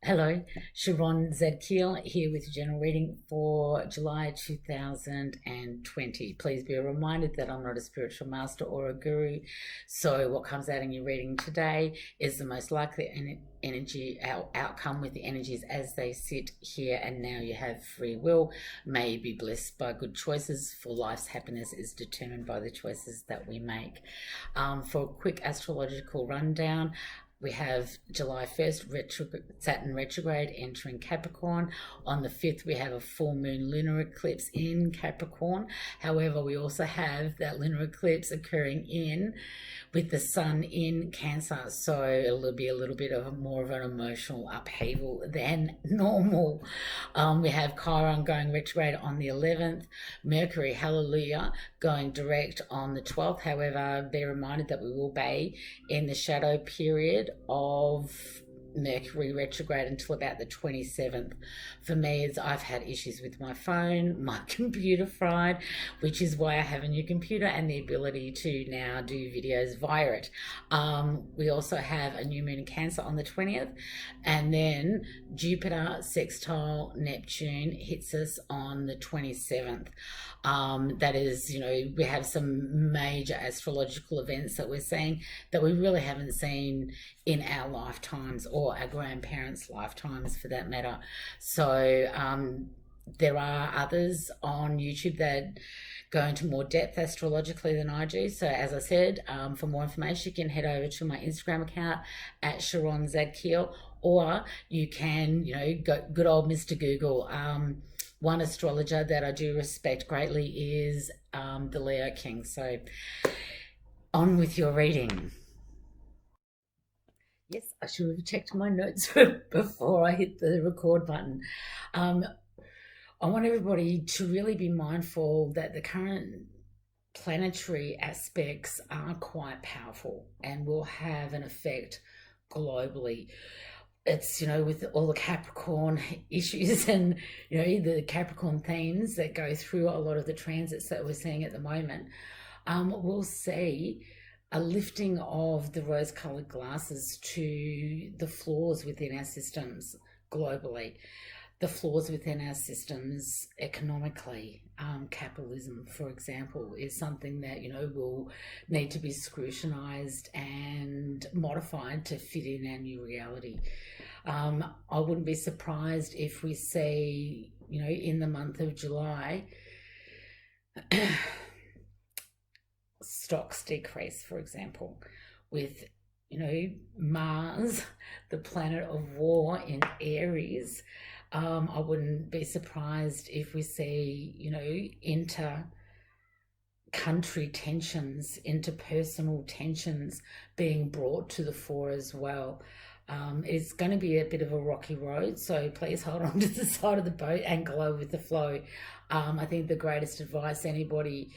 Hello, Sharon Zadkiel here with a general reading for July 2020. Please be reminded that I'm not a spiritual master or a guru, so what comes out in your reading today is the most likely energy outcome with the energies as they sit here and now. You have free will, may you be blessed by good choices, for life's happiness is determined by the choices that we make. For a quick astrological rundown, we have July 1st, Saturn retrograde entering Capricorn. On the 5th, we have a full moon lunar eclipse in Capricorn. However, we also have that lunar eclipse occurring with the sun in Cancer. So it'll be a little bit of more of an emotional upheaval than normal. We have Chiron going retrograde on the 11th. Mercury, hallelujah, going direct on the 12th. However, be reminded that we will be in the shadow period of Mercury retrograde until about the 27th. For me, I've had issues with my phone, my computer fried, which is why I have a new computer and the ability to now do videos via it. We also have a new moon in Cancer on the 20th, and then Jupiter sextile Neptune hits us on the 27th. That is, we have some major astrological events that we're seeing that we really haven't seen in our lifetimes, or our grandparents' lifetimes for that matter. So there are others on YouTube that go into more depth astrologically than I do. So as I said, for more information, you can head over to my Instagram account at Sharon Zadkiel, or you can, go good old Mr. Google. One astrologer that I do respect greatly is the Leo King. So on with your reading. Yes, I should have checked my notes before I hit the record button. I want everybody to really be mindful that the current planetary aspects are quite powerful and will have an effect globally. It's, with all the Capricorn issues and, the Capricorn themes that go through a lot of the transits that we're seeing at the moment, we'll see a lifting of the rose-coloured glasses to the flaws within our systems globally, the flaws within our systems economically. Capitalism, for example, is something that, will need to be scrutinised and modified to fit in our new reality. I wouldn't be surprised if we see, in the month of July, stocks decrease, for example, with Mars, the planet of war in Aries. I wouldn't be surprised if we see inter-country tensions, interpersonal tensions being brought to the fore as well. It's going to be a bit of a rocky road, so please hold on to the side of the boat and go with the flow. I think the greatest advice anybody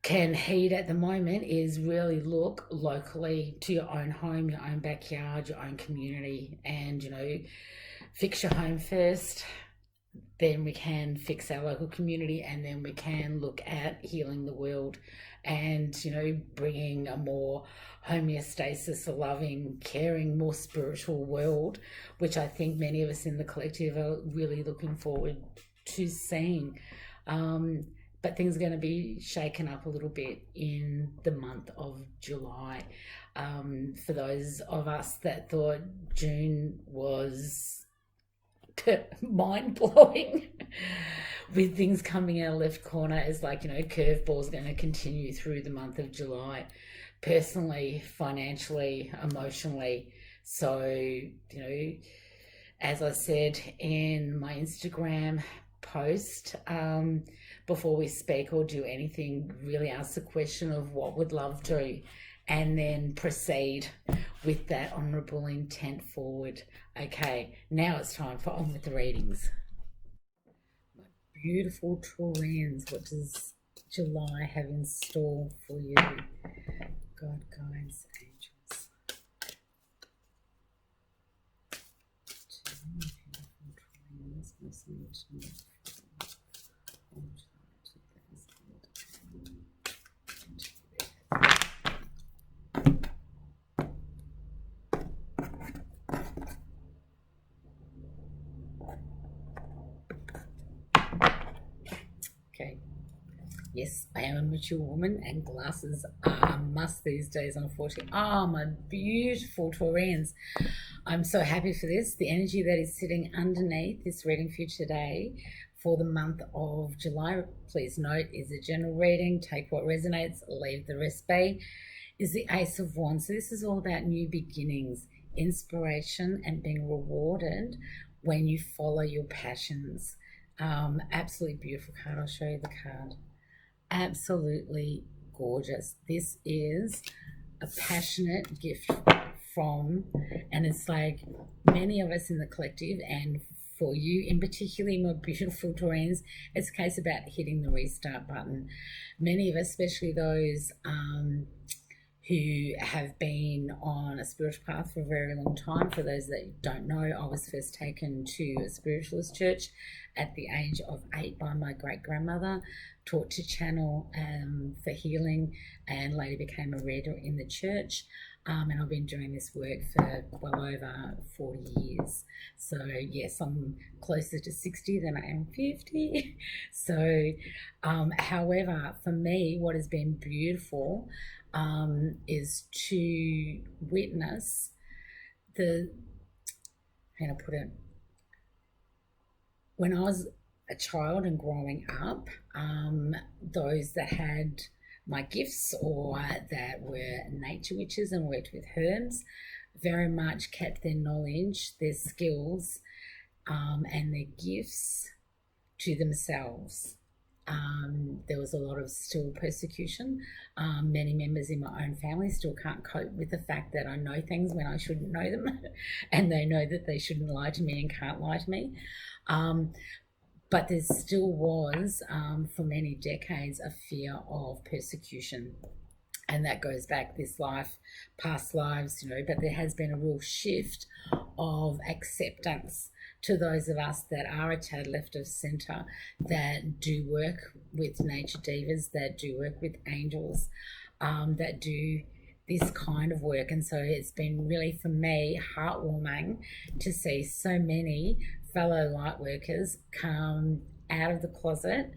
can heed at the moment is really look locally to your own home, your own backyard, your own community, and fix your home first. Then we can fix our local community, and then we can look at healing the world and bringing a more homeostasis, a loving, caring, more spiritual world, which I think many of us in the collective are really looking forward to seeing. But things are going to be shaken up a little bit in the month of July. For those of us that thought June was mind-blowing with things coming out left corner, is like, curveballs going to continue through the month of July, personally, financially, emotionally. So, as I said in my Instagram post, before we speak or do anything, really ask the question of what would love do, and then proceed with that honourable intent forward. Okay, now it's time for On With the Readings. My beautiful Taureans, what does July have in store for you? God, guides, angels. Two beautiful Taureans, Yes, I am a mature woman and glasses are a must these days, unfortunately. Oh, my beautiful Taureans. I'm so happy for this. The energy that is sitting underneath this reading for you today for the month of July, please note, is a general reading. Take what resonates, leave the rest be, is the Ace of Wands. So this is all about new beginnings, inspiration, and being rewarded when you follow your passions. Absolutely beautiful card. I'll show you the card. Absolutely gorgeous. This is a passionate gift from, and it's like many of us in the collective, and for you in particularly, my beautiful Taureans, it's a case about hitting the restart button. Many of us, especially those who have been on a spiritual path for a very long time. For those that don't know, I was first taken to a spiritualist church at the age of 8 by my great-grandmother, taught to channel for healing, and later became a reader in the church. And I've been doing this work for well over 40 years. So yes, I'm closer to 60 than I am 50. So, however, for me, what has been beautiful is to witness how to put it, when I was a child and growing up, those that had my gifts or that were nature witches and worked with herbs very much kept their knowledge, their skills, and their gifts to themselves. There was a lot of still persecution. Many members in my own family still can't cope with the fact that I know things when I shouldn't know them, and they know that they shouldn't lie to me and can't lie to me. But there still was, for many decades, a fear of persecution. And that goes back this life, past lives, but there has been a real shift of acceptance to those of us that are a tad left of centre, that do work with nature divas, that do work with angels, that do this kind of work. And so it's been really, for me, heartwarming to see so many fellow light workers come out of the closet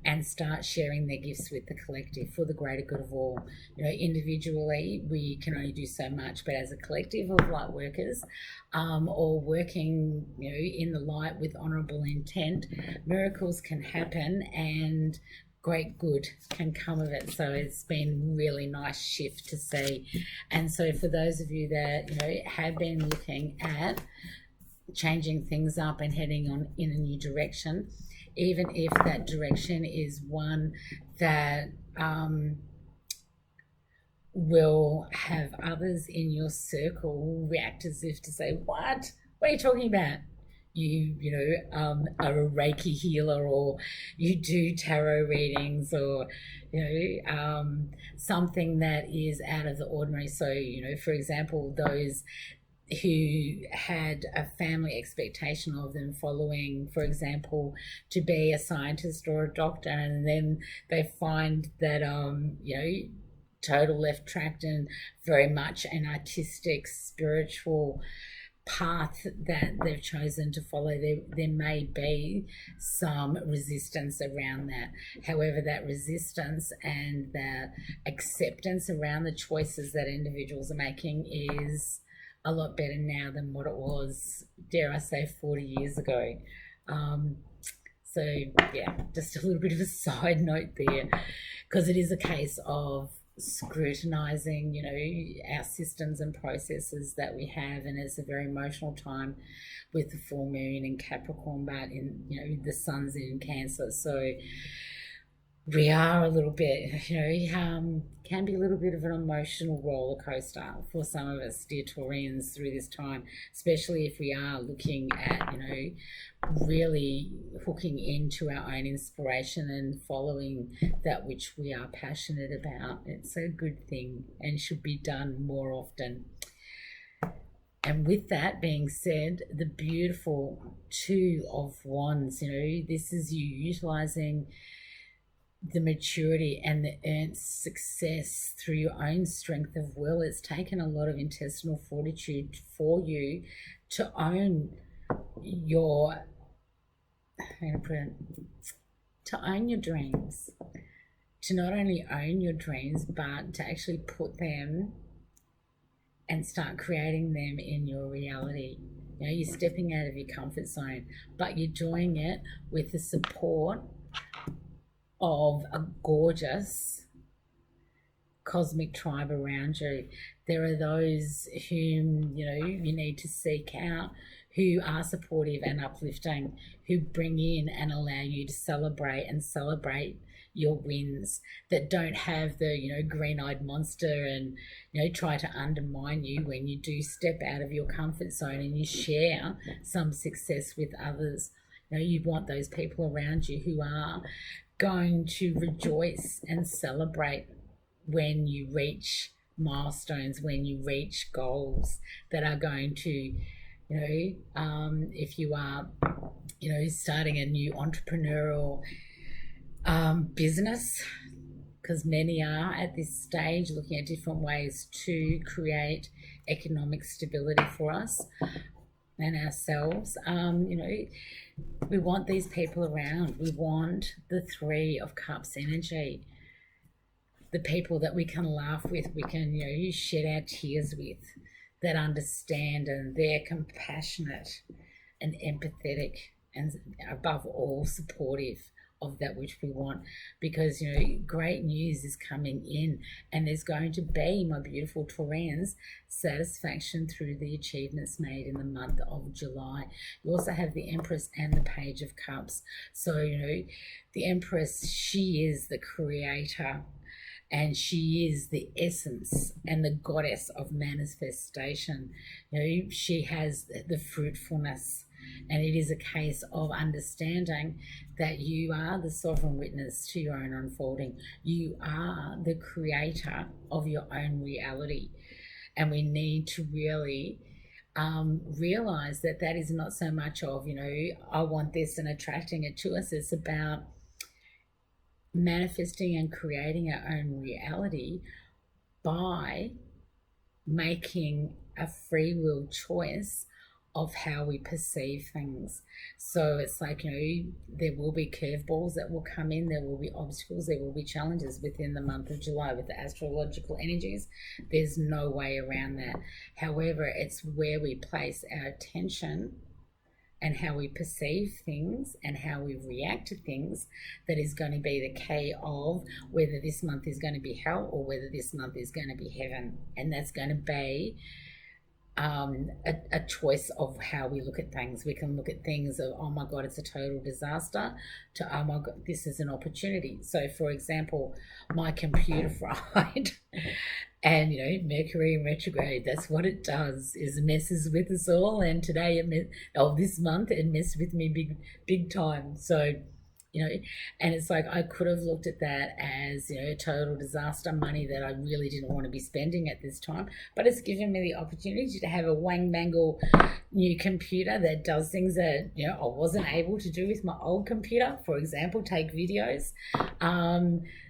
and start sharing their gifts with the collective for the greater good of all. Individually, we can only do so much, but as a collective of light workers, or working, in the light with honourable intent, miracles can happen and great good can come of it. So it's been really nice shift to see. And so for those of you that, have been looking at changing things up and heading on in a new direction, even if that direction is one that will have others in your circle react as if to say, what are you talking about? You are a Reiki healer, or you do tarot readings, or something that is out of the ordinary. So for example, those who had a family expectation of them following, for example, to be a scientist or a doctor, and then they find that total left track and very much an artistic, spiritual path that they've chosen to follow, there may be some resistance around that. However, that resistance and the acceptance around the choices that individuals are making is a lot better now than what it was, dare I say, 40 years ago. So yeah, just a little bit of a side note there, because it is a case of scrutinizing, our systems and processes that we have, and it's a very emotional time with the full moon in Capricorn, but in the sun's in Cancer, so we are a little bit, can be a little bit of an emotional roller coaster for some of us, dear Taureans, through this time, especially if we are looking at, really hooking into our own inspiration and following that which we are passionate about. It's a good thing and should be done more often. And with that being said, the beautiful Two of Wands, this is you utilizing the maturity and the earned success through your own strength of will. It's taken a lot of intestinal fortitude for you to own your, to own your dreams, to not only own your dreams, but to actually put them and start creating them in your reality. You know, you're stepping out of your comfort zone, but you're doing it with the support of a gorgeous cosmic tribe around you. There are those whom, you know, you need to seek out, who are supportive and uplifting, who bring in and allow you to celebrate your wins, that don't have the, you know, green-eyed monster and, you know, try to undermine you when you do step out of your comfort zone and you share some success with others. You know, you want those people around you who are going to rejoice and celebrate when you reach milestones, when you reach goals, that are going to, you know, if you are, you know, starting a new entrepreneurial business, because many are at this stage looking at different ways to create economic stability for us and ourselves. You know, we want these people around. We want the Three of Cups energy, the people that we can laugh with, we can, you know, shed our tears with, that understand, and they're compassionate and empathetic, and above all supportive of that which we want. Because, you know, great news is coming in, and there's going to be, my beautiful Taureans, satisfaction through the achievements made in the month of July. You also have the Empress and the Page of Cups. So, you know, the Empress, she is the creator, and she is the essence and the goddess of manifestation. You know, she has the fruitfulness, and it is a case of understanding that you are the sovereign witness to your own unfolding. You are the creator of your own reality, and we need to really realize that that is not so much of, you know, I want this and attracting it to us. It's about manifesting and creating our own reality by making a free will choice of how we perceive things. So it's like, you know, there will be curveballs that will come in, there will be obstacles, there will be challenges within the month of July with the astrological energies. There's no way around that. However, it's where we place our attention and how we perceive things and how we react to things that is going to be the key of whether this month is going to be hell or whether this month is going to be heaven. And that's going to be a choice of how we look at things. We can look at things of, oh my God, it's a total disaster, to, oh my God, this is an opportunity. So for example, my computer fried and, you know, Mercury in retrograde, that's what it does, is messes with us all. And today, this month, it messed with me big time. So, you know, and it's like, I could have looked at that as, you know, total disaster, money that I really didn't want to be spending at this time, but it's given me the opportunity to have a wang-mangle new computer that does things that, you know, I wasn't able to do with my old computer. For example, take videos.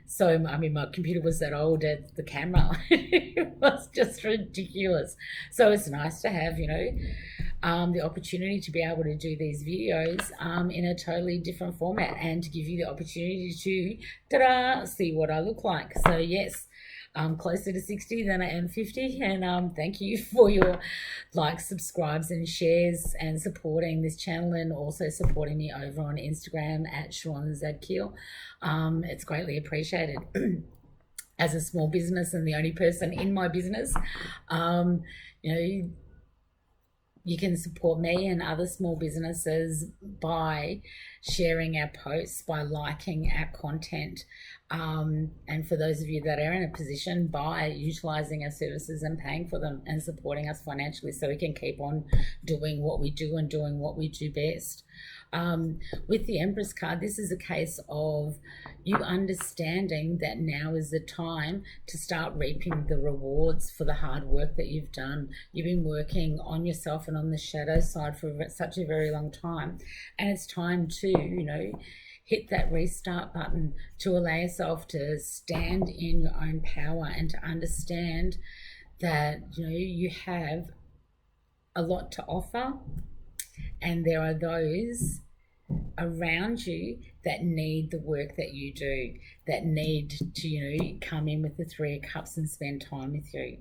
So, I mean, my computer was that old that the camera, it was just ridiculous. So it's nice to have, you know, the opportunity to be able to do these videos in a totally different format, and to give you the opportunity to, ta-da, see what I look like. So yes, I'm closer to 60 than I am 50, and thank you for your likes, subscribes and shares, and supporting this channel, and also supporting me over on Instagram at Sharon Zadkiel. It's greatly appreciated. As a small business and the only person in my business, you know, you can support me and other small businesses by sharing our posts, by liking our content, and for those of you that are in a position, by utilising our services and paying for them and supporting us financially, so we can keep on doing what we do and doing what we do best. With the Empress card, this is a case of you understanding that now is the time to start reaping the rewards for the hard work that you've done. You've been working on yourself and on the shadow side for such a very long time, and it's time to, you know, hit that restart button, to allow yourself to stand in your own power, and to understand that, you know, you have a lot to offer, and there are those around you that need the work that you do, that need to, come in with the Three of Cups and spend time with you.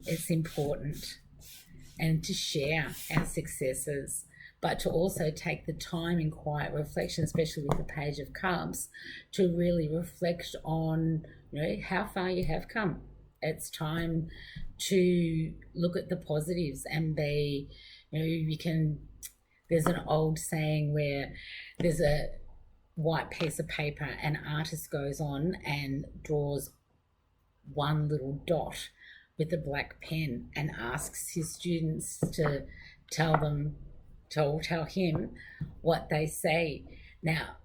It's important. And to share our successes, but to also take the time in quiet reflection, especially with the Page of Cups, to really reflect on, how far you have come. It's time to look at the positives and be, there's an old saying where there's a white piece of paper, an artist goes on and draws one little dot with a black pen and asks his students to tell him what they say. Now,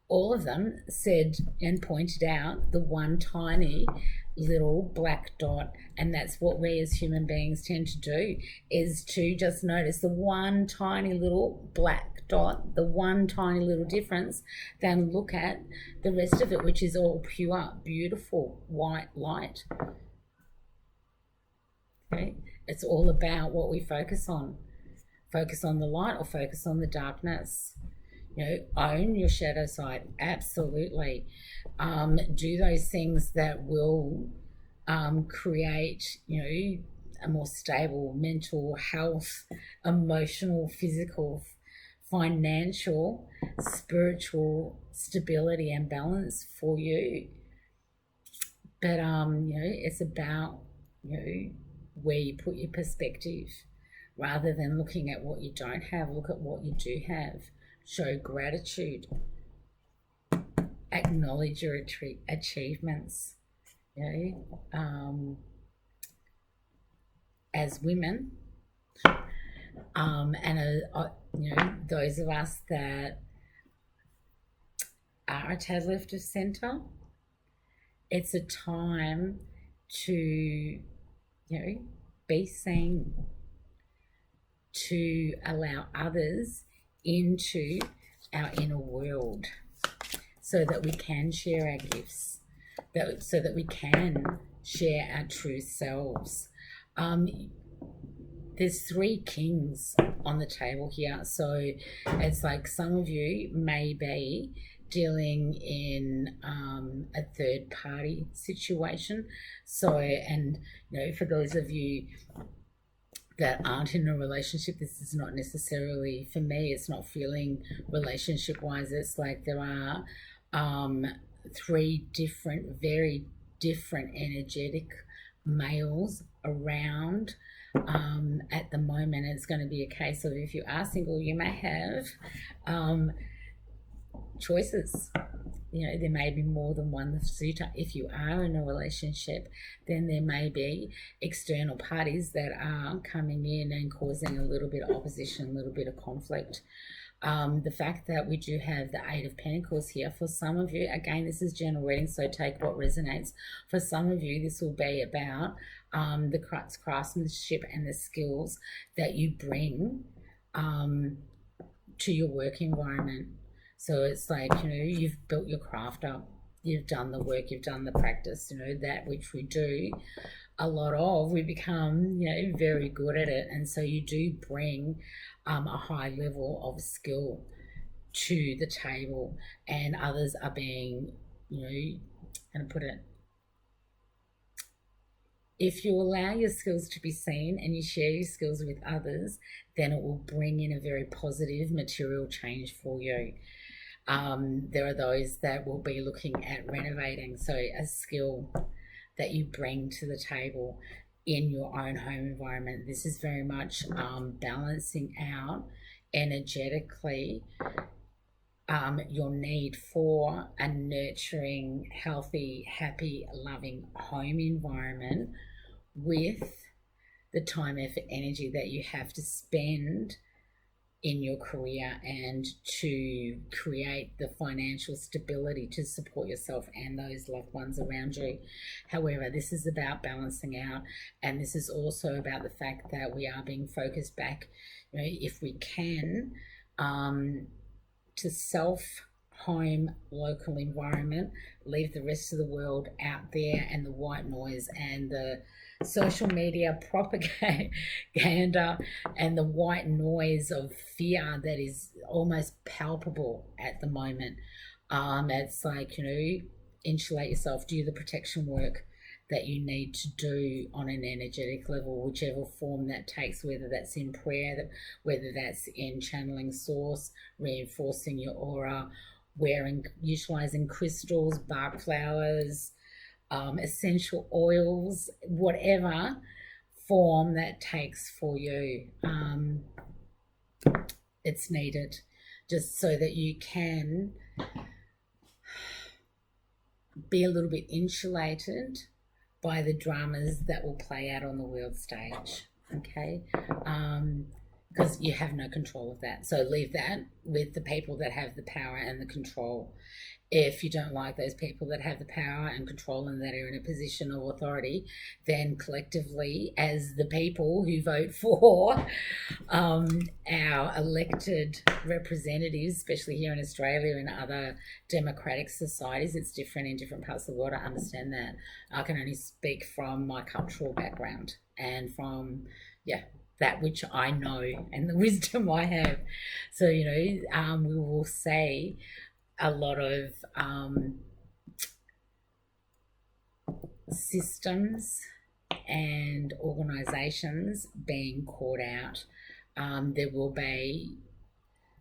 all of them said and pointed out the one tiny little black dot, and that's what we as human beings tend to do, is to just notice the one tiny little black dot, the one tiny little difference, then look at the rest of it, which is all pure, beautiful white light. Okay? It's all about what we focus on. Focus on the light or focus on the darkness. Own your shadow side, absolutely. Do those things that will create, a more stable mental health, emotional, physical, financial, spiritual stability and balance for you. But it's about where you put your perspective. Rather than looking at what you don't have, look at what you do have. Show gratitude. Acknowledge your achievements. As women, and those of us that are a tad left of centre, it's a time to, be seen, to allow others into our inner world so that we can share our gifts, so that we can share our true selves. There's 3 kings on the table here, so it's like some of you may be dealing in a third party situation. So, and for those of you that aren't in a relationship, this is not necessarily, for me, it's not feeling relationship wise. It's like there are 3 different, very different energetic males around at the moment. It's going to be a case of, if you are single, you may have choices. There may be more than one suitor. If you are in a relationship, then there may be external parties that are coming in and causing a little bit of opposition, a little bit of conflict. The fact that we do have the 8 of Pentacles here, for some of you, again, this is general reading, so take what resonates. For some of you, this will be about the craftsmanship and the skills that you bring to your work environment. So it's like, you've built your craft up, you've done the work, you've done the practice, that which we do a lot of, we become, very good at it. And so you do bring a high level of skill to the table, and others are being, how to put it, if you allow your skills to be seen and you share your skills with others, then it will bring in a very positive material change for you. There are those that will be looking at renovating, so a skill that you bring to the table in your own home environment. This is very much balancing out energetically your need for a nurturing, healthy, happy, loving home environment with the time, effort, energy that you have to spend in your career and to create the financial stability to support yourself and those loved ones around you. However, this is about balancing out, and this is also about the fact that we are being focused back, if we can, to self home, local environment. Leave the rest of the world out there and the white noise and the social media propaganda and the white noise of fear that is almost palpable at the moment. It's like, insulate yourself, do the protection work that you need to do on an energetic level, whichever form that takes, whether that's in prayer, whether that's in channeling source, reinforcing your aura, utilizing crystals, bark flowers, essential oils, whatever form that takes for you. It's needed just so that you can be a little bit insulated by the dramas that will play out on the world stage, okay? Because you have no control of that. So leave that with the people that have the power and the control. If you don't like those people that have the power and control and that are in a position of authority, then collectively, as the people who vote for our elected representatives, especially here in Australia and other democratic societies, it's different in different parts of the world. I understand that. I can only speak from my cultural background and from, that which I know and the wisdom I have. So, we will say a lot of systems and organizations being caught out. There will be,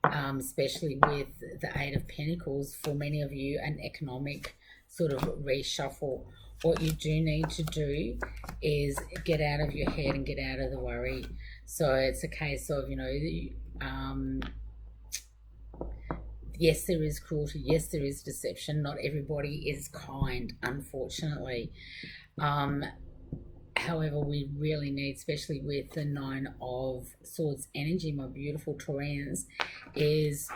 especially with the Eight of Pentacles, for many of you, an economic sort of reshuffle. What you do need to do is get out of your head and get out of the worry. So it's a case of, yes, there is cruelty. Yes, there is deception. Not everybody is kind, unfortunately. However, we really need, especially with the Nine of Swords energy, my beautiful Taureans, is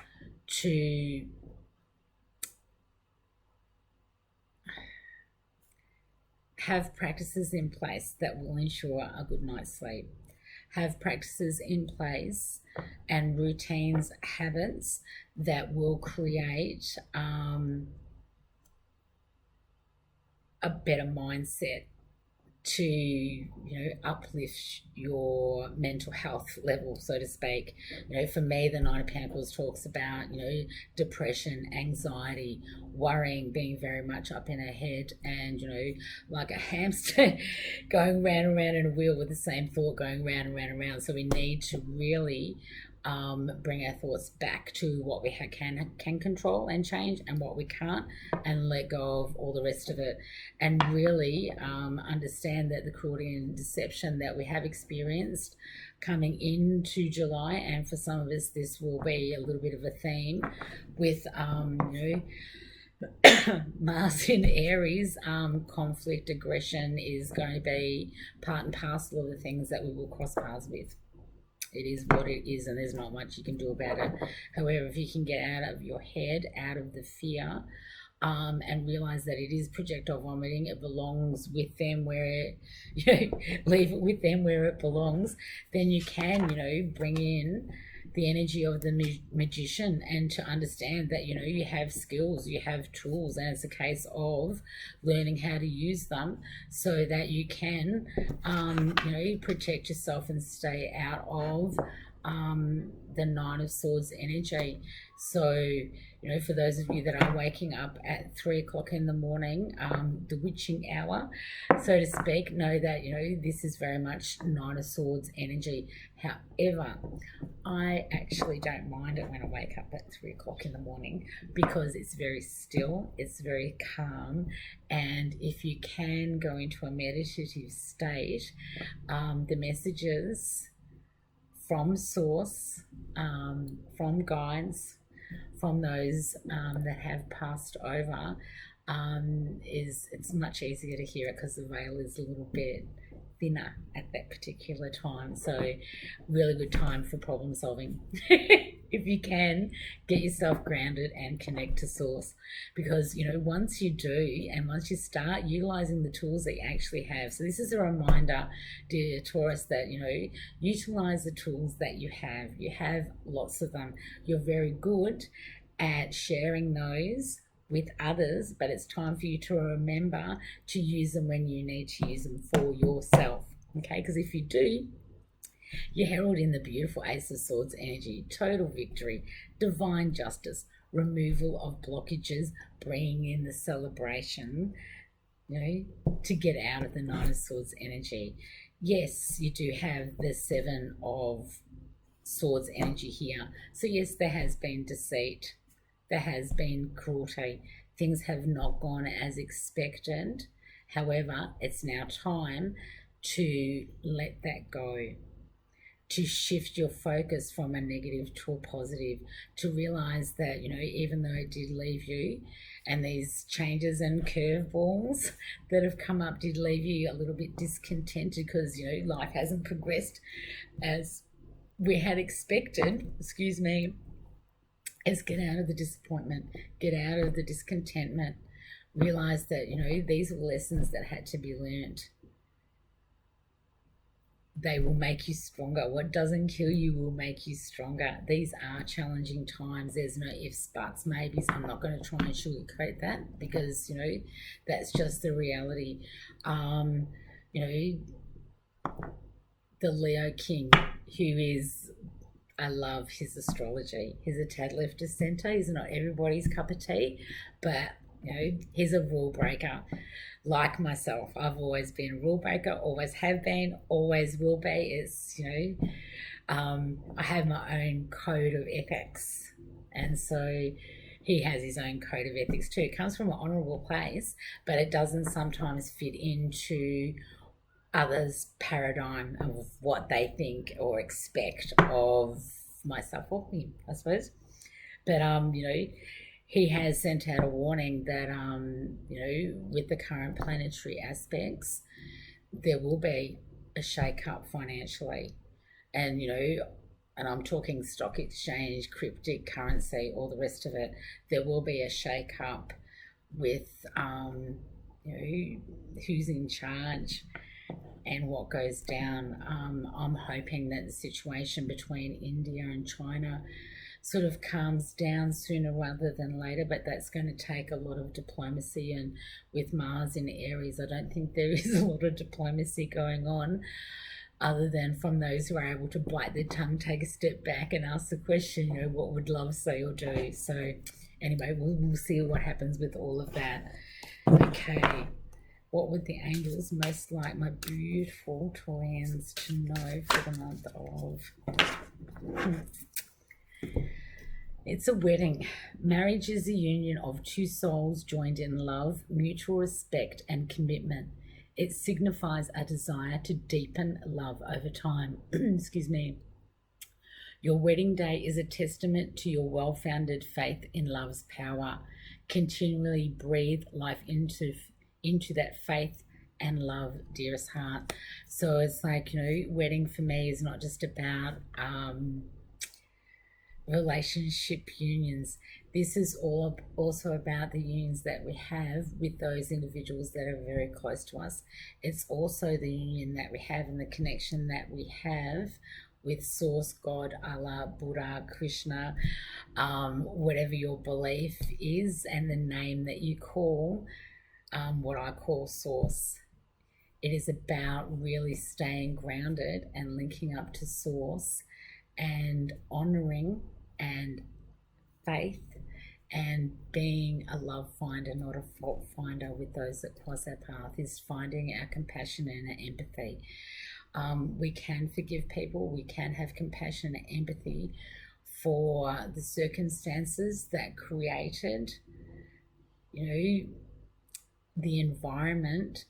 to have practices in place that will ensure a good night's sleep. Have practices in place and routines, habits that will create a better mindset to, uplift your mental health level, so to speak. For me, the Nine of Pentacles talks about, depression, anxiety, worrying, being very much up in her head and, like a hamster going round and round in a wheel with the same thought going round and round and round. So we need to really bring our thoughts back to what we can control and change and what we can't, and let go of all the rest of it, and really understand that the cruelty and deception that we have experienced coming into July, and for some of us this will be a little bit of a theme with Mars in Aries, conflict, aggression is going to be part and parcel of the things that we will cross paths with. It is what it is, and there's not much you can do about it. However, if you can get out of your head, out of the fear, and realize that it is projectile vomiting, it belongs with them where leave it with them where it belongs, then you can, bring in the energy of the magician, and to understand that, you have skills, you have tools, and it's a case of learning how to use them so that you can, protect yourself and stay out of the Nine of Swords energy. So, for those of you that are waking up at 3 o'clock in the morning, the witching hour, so to speak, know that, this is very much Nine of Swords energy. However, I actually don't mind it when I wake up at 3 o'clock in the morning, because it's very still, it's very calm, and if you can go into a meditative state, the messages from source, from guides, from those that have passed over, it's much easier to hear it because the veil is a little bit thinner at that particular time. So really good time for problem solving. If you can, get yourself grounded and connect to source, because once you do, and once you start utilizing the tools that you actually have, so this is a reminder, dear Taurus, that utilize the tools that you have. You have lots of them. You're very good at sharing those with others, but it's time for you to remember to use them when you need to use them for yourself. Okay, because if you do, you herald in the beautiful Ace of Swords energy, total victory, divine justice, removal of blockages, bringing in the celebration, to get out of the Nine of Swords energy. Yes, you do have the Seven of Swords energy here. So yes, there has been deceit. There has been cruelty. Things have not gone as expected. However, it's now time to let that go, to shift your focus from a negative to a positive, to realize that, even though it did leave you, and these changes and curveballs that have come up did leave you a little bit discontented because, life hasn't progressed as we had expected, is get out of the disappointment, get out of the discontentment, realize that, these are lessons that had to be learned. They will make you stronger. What doesn't kill you will make you stronger. These are challenging times. There's no ifs, buts, maybes. I'm not going to try and sugarcoat that because, that's just the reality. The Leo King, who is, I love his astrology. He's a tad left of centre. He's not everybody's cup of tea, but, he's a rule breaker. Like myself, I've always been a rule breaker, always have been, always will be. It's, I have my own code of ethics. And so he has his own code of ethics too. It comes from an honourable place, but it doesn't sometimes fit into others' paradigm of what they think or expect of myself or him, I suppose. But, he has sent out a warning that, with the current planetary aspects, there will be a shake-up financially. And, and I'm talking stock exchange, cryptocurrency, all the rest of it. There will be a shake-up with, who's in charge and what goes down. I'm hoping that the situation between India and China sort of calms down sooner rather than later, but that's going to take a lot of diplomacy, and with Mars in Aries, I don't think there is a lot of diplomacy going on other than from those who are able to bite their tongue, take a step back and ask the question, what would love say or do? So anyway, we'll see what happens with all of that. Okay, what would the angels most like my beautiful Taureans to know for the month of... It's a wedding. Marriage is a union of two souls joined in love, mutual respect and commitment. It signifies a desire to deepen love over time. Excuse me. Your wedding day is a testament to your well-founded faith in love's power. Continually breathe life into that faith and love, dearest heart. So it's like, wedding for me is not just about relationship unions. This is all also about the unions that we have with those individuals that are very close to us. It's also the union that we have and the connection that we have with Source, God, Allah, Buddha, Krishna, whatever your belief is, and the name that you call, what I call Source. It is about really staying grounded and linking up to Source and honouring and faith and being a love finder, not a fault finder with those that cross our path, is finding our compassion and our empathy. We can forgive people, we can have compassion and empathy for the circumstances that created, the environment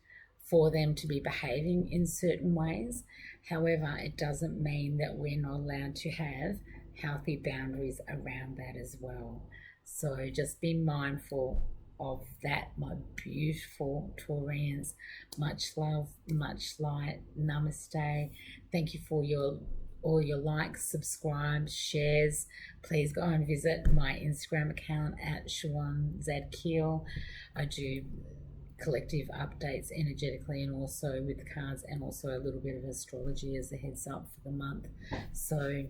for them to be behaving in certain ways. However, it doesn't mean that we're not allowed to have healthy boundaries around that as well. So just be mindful of that, my beautiful Taureans. Much love, much light. Namaste. Thank you for all your likes, subscribes, shares. Please go and visit my Instagram account at Sharon Zadkiel. I do collective updates energetically and also with cards, and also a little bit of astrology as a heads up for the month. So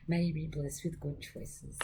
may you be blessed with good choices.